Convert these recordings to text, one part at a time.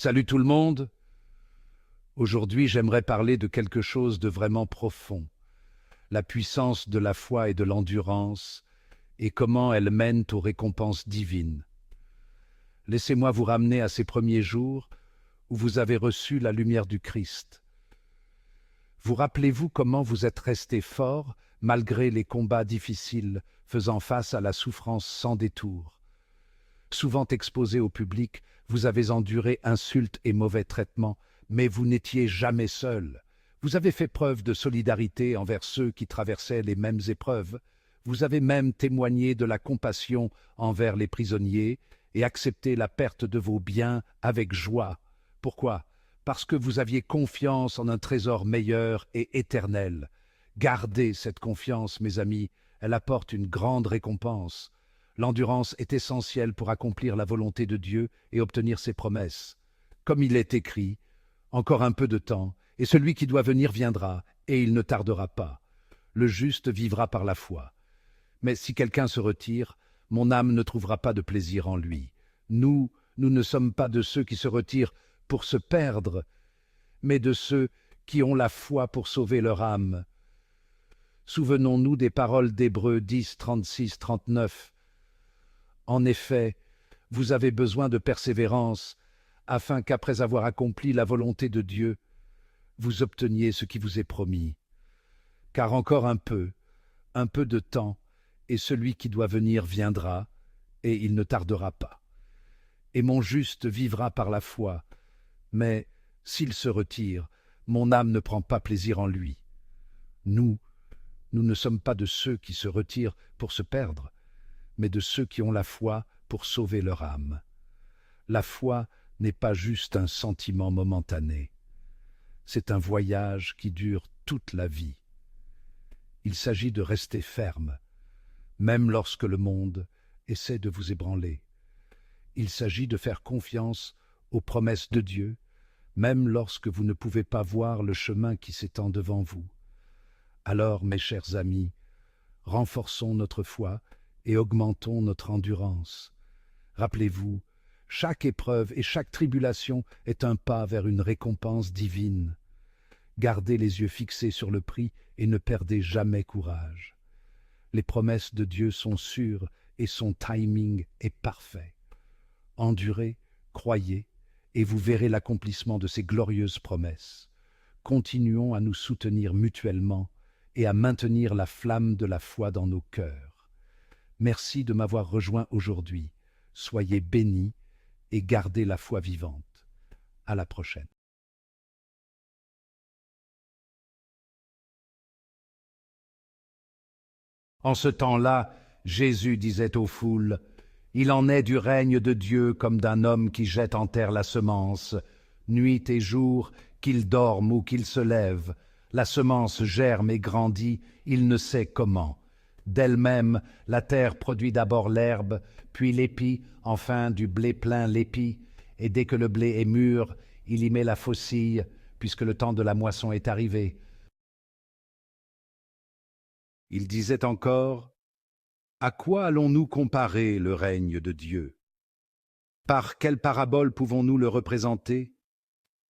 Salut tout le monde. Aujourd'hui, j'aimerais parler de quelque chose de vraiment profond, la puissance de la foi et de l'endurance, et comment elles mènent aux récompenses divines. Laissez-moi vous ramener à ces premiers jours où vous avez reçu la lumière du Christ. Vous rappelez-vous comment vous êtes resté fort malgré les combats difficiles, faisant face à la souffrance sans détour. Souvent exposé au public, vous avez enduré insultes et mauvais traitements, mais vous n'étiez jamais seul. Vous avez fait preuve de solidarité envers ceux qui traversaient les mêmes épreuves. Vous avez même témoigné de la compassion envers les prisonniers et accepté la perte de vos biens avec joie. Pourquoi? Parce que vous aviez confiance en un trésor meilleur et éternel. Gardez cette confiance, mes amis, elle apporte une grande récompense. L'endurance est essentielle pour accomplir la volonté de Dieu et obtenir ses promesses. Comme il est écrit, encore un peu de temps, et celui qui doit venir viendra, et il ne tardera pas. Le juste vivra par la foi. Mais si quelqu'un se retire, mon âme ne trouvera pas de plaisir en lui. Nous ne sommes pas de ceux qui se retirent pour se perdre, mais de ceux qui ont la foi pour sauver leur âme. Souvenons-nous des paroles d'Hébreux 10, 36, 39. En effet, vous avez besoin de persévérance, afin qu'après avoir accompli la volonté de Dieu, vous obteniez ce qui vous est promis. Car encore un peu de temps, et celui qui doit venir viendra, et il ne tardera pas. Et mon juste vivra par la foi, mais s'il se retire, mon âme ne prend pas plaisir en lui. Nous ne sommes pas de ceux qui se retirent pour se perdre, mais de ceux qui ont la foi pour sauver leur âme. La foi n'est pas juste un sentiment momentané, c'est un voyage qui dure toute la vie. Il s'agit de rester ferme, même lorsque le monde essaie de vous ébranler. Il s'agit de faire confiance aux promesses de Dieu, même lorsque vous ne pouvez pas voir le chemin qui s'étend devant vous. Alors, mes chers amis, renforçons notre foi et augmentons notre endurance. Rappelez-vous, chaque épreuve et chaque tribulation est un pas vers une récompense divine. Gardez les yeux fixés sur le prix et ne perdez jamais courage. Les promesses de Dieu sont sûres et son timing est parfait. Endurez, croyez, et vous verrez l'accomplissement de ces glorieuses promesses. Continuons à nous soutenir mutuellement et à maintenir la flamme de la foi dans nos cœurs. Merci de m'avoir rejoint aujourd'hui. Soyez bénis et gardez la foi vivante. À la prochaine. En ce temps-là, Jésus disait aux foules, « Il en est du règne de Dieu comme d'un homme qui jette en terre la semence. Nuit et jour, qu'il dorme ou qu'il se lève, la semence germe et grandit, il ne sait comment. D'elle-même, la terre produit d'abord l'herbe, puis l'épi, enfin du blé plein l'épi, et dès que le blé est mûr, il y met la faucille, puisque le temps de la moisson est arrivé. » Il disait encore, « À quoi allons-nous comparer le règne de Dieu? Par quelle parabole pouvons-nous le représenter?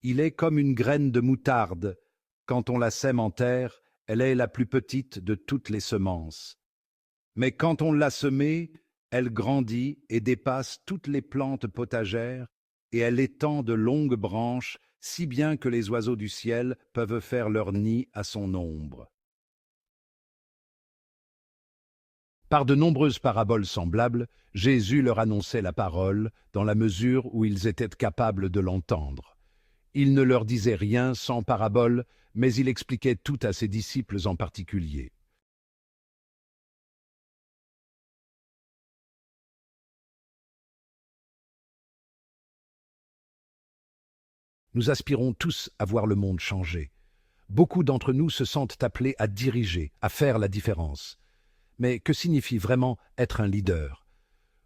Il est comme une graine de moutarde. Quand on la sème en terre, elle est la plus petite de toutes les semences. Mais quand on l'a semée, elle grandit et dépasse toutes les plantes potagères, et elle étend de longues branches, si bien que les oiseaux du ciel peuvent faire leur nid à son ombre. » Par de nombreuses paraboles semblables, Jésus leur annonçait la parole dans la mesure où ils étaient capables de l'entendre. Il ne leur disait rien sans parabole, mais il expliquait tout à ses disciples en particulier. Nous aspirons tous à voir le monde changer. Beaucoup d'entre nous se sentent appelés à diriger, à faire la différence. Mais que signifie vraiment être un leader?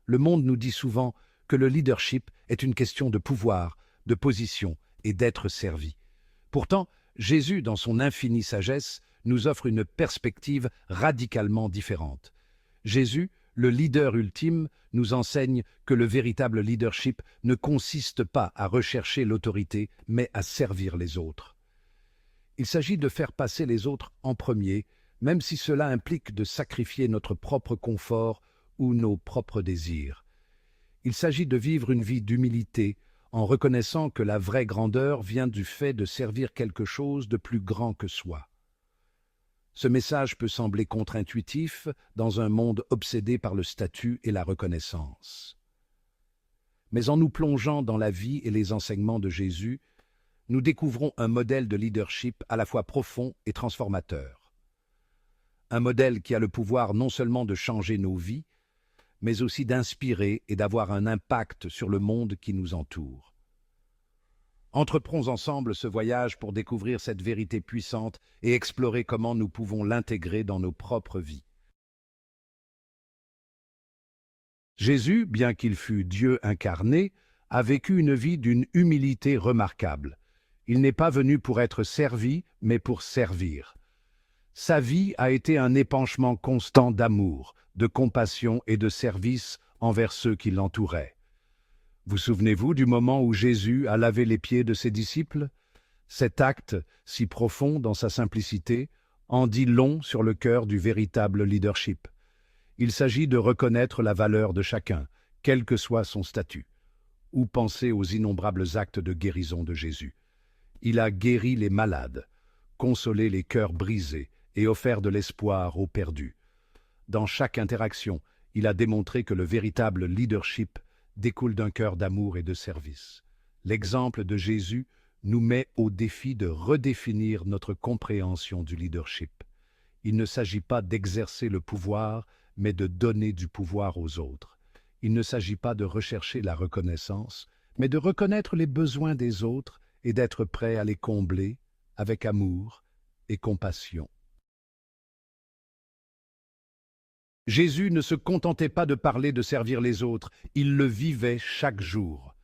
Le monde nous dit souvent que le leadership est une question de pouvoir, de position et d'être servi. Pourtant, Jésus, dans son infinie sagesse, nous offre une perspective radicalement différente. Jésus, Le leader ultime nous enseigne que le véritable leadership ne consiste pas à rechercher l'autorité, mais à servir les autres. Il s'agit de faire passer les autres en premier, même si cela implique de sacrifier notre propre confort ou nos propres désirs. Il s'agit de vivre une vie d'humilité, en reconnaissant que la vraie grandeur vient du fait de servir quelque chose de plus grand que soi. Ce message peut sembler contre-intuitif dans un monde obsédé par le statut et la reconnaissance. Mais en nous plongeant dans la vie et les enseignements de Jésus, nous découvrons un modèle de leadership à la fois profond et transformateur. Un modèle qui a le pouvoir non seulement de changer nos vies, mais aussi d'inspirer et d'avoir un impact sur le monde qui nous entoure. Entreprons ensemble ce voyage pour découvrir cette vérité puissante et explorer comment nous pouvons l'intégrer dans nos propres vies. Jésus, bien qu'il fût Dieu incarné, a vécu une vie d'une humilité remarquable. Il n'est pas venu pour être servi, mais pour servir. Sa vie a été un épanchement constant d'amour, de compassion et de service envers ceux qui l'entouraient. Vous souvenez-vous du moment où Jésus a lavé les pieds de ses disciples? Cet acte, si profond dans sa simplicité, en dit long sur le cœur du véritable leadership. Il s'agit de reconnaître la valeur de chacun, quel que soit son statut, ou penser aux innombrables actes de guérison de Jésus. Il a guéri les malades, consolé les cœurs brisés et offert de l'espoir aux perdus. Dans chaque interaction, il a démontré que le véritable leadership découle d'un cœur d'amour et de service. L'exemple de Jésus nous met au défi de redéfinir notre compréhension du leadership. Il ne s'agit pas d'exercer le pouvoir, mais de donner du pouvoir aux autres. Il ne s'agit pas de rechercher la reconnaissance, mais de reconnaître les besoins des autres et d'être prêt à les combler avec amour et compassion. Jésus ne se contentait pas de parler de servir les autres, il le vivait chaque jour.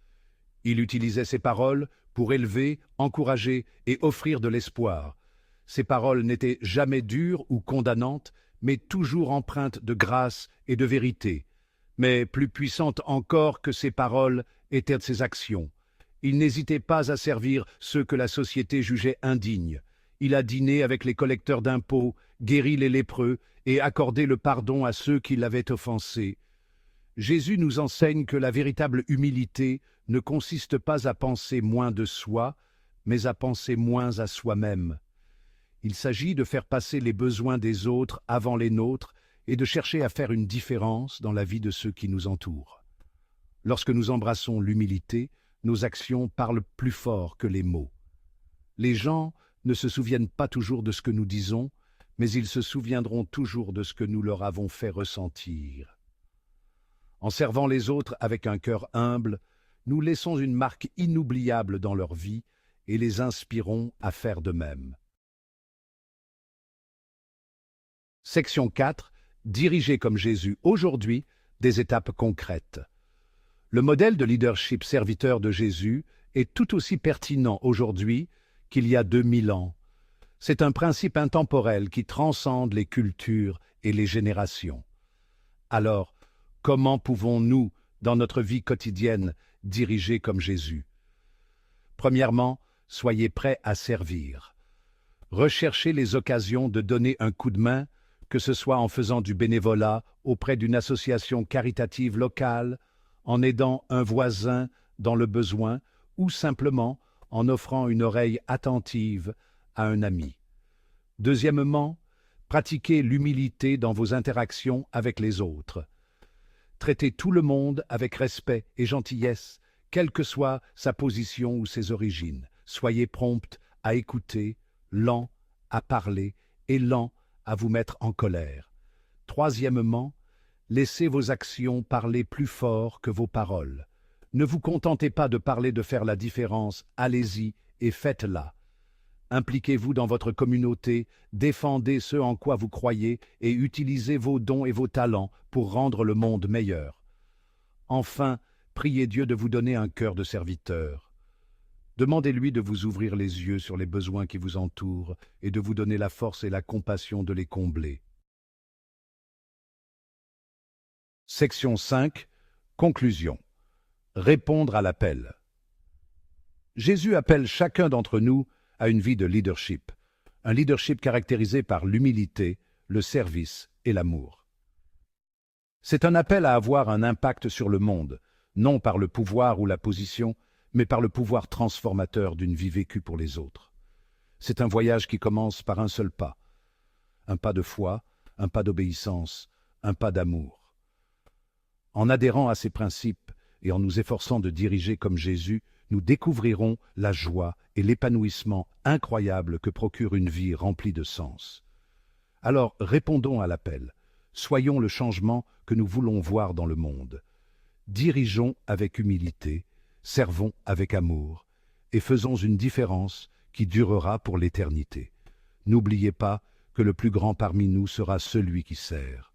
Il utilisait ses paroles pour élever, encourager et offrir de l'espoir. Ses paroles n'étaient jamais dures ou condamnantes, mais toujours empreintes de grâce et de vérité. Mais plus puissantes encore que ses paroles étaient ses actions. Il n'hésitait pas à servir ceux que la société jugeait indignes. Il a dîné avec les collecteurs d'impôts, guéri les lépreux et accordé le pardon à ceux qui l'avaient offensé. Jésus nous enseigne que la véritable humilité ne consiste pas à penser moins de soi, mais à penser moins à soi-même. Il s'agit de faire passer les besoins des autres avant les nôtres et de chercher à faire une différence dans la vie de ceux qui nous entourent. Lorsque nous embrassons l'humilité, nos actions parlent plus fort que les mots. Les gens ne se souviennent pas toujours de ce que nous disons, mais ils se souviendront toujours de ce que nous leur avons fait ressentir. En servant les autres avec un cœur humble, nous laissons une marque inoubliable dans leur vie et les inspirons à faire de même. Section 4. Diriger comme Jésus aujourd'hui, des étapes concrètes. Le modèle de leadership serviteur de Jésus est tout aussi pertinent aujourd'hui qu'il y a 2000 ans. C'est un principe intemporel qui transcende les cultures et les générations. Alors, comment pouvons-nous, dans notre vie quotidienne, diriger comme Jésus? Premièrement, soyez prêts à servir. Recherchez les occasions de donner un coup de main, que ce soit en faisant du bénévolat auprès d'une association caritative locale, en aidant un voisin dans le besoin ou simplement en offrant une oreille attentive à un ami. Deuxièmement, pratiquez l'humilité dans vos interactions avec les autres. Traitez tout le monde avec respect et gentillesse, quelle que soit sa position ou ses origines. Soyez prompt à écouter, lent à parler et lent à vous mettre en colère. Troisièmement, laissez vos actions parler plus fort que vos paroles. Ne vous contentez pas de parler de faire la différence, allez-y et faites-la. Impliquez-vous dans votre communauté, défendez ce en quoi vous croyez et utilisez vos dons et vos talents pour rendre le monde meilleur. Enfin, priez Dieu de vous donner un cœur de serviteur. Demandez-lui de vous ouvrir les yeux sur les besoins qui vous entourent et de vous donner la force et la compassion de les combler. Section 5. Conclusion. Répondre à l'appel. Jésus appelle chacun d'entre nous à une vie de leadership, un leadership caractérisé par l'humilité, le service et l'amour. C'est un appel à avoir un impact sur le monde, non par le pouvoir ou la position, mais par le pouvoir transformateur d'une vie vécue pour les autres. C'est un voyage qui commence par un seul pas. Un pas de foi, un pas d'obéissance, un pas d'amour. En adhérant à ces principes et en nous efforçant de diriger comme Jésus, nous découvrirons la joie et l'épanouissement incroyable que procure une vie remplie de sens. Alors répondons à l'appel. Soyons le changement que nous voulons voir dans le monde. Dirigeons avec humilité, servons avec amour et faisons une différence qui durera pour l'éternité. N'oubliez pas que le plus grand parmi nous sera celui qui sert.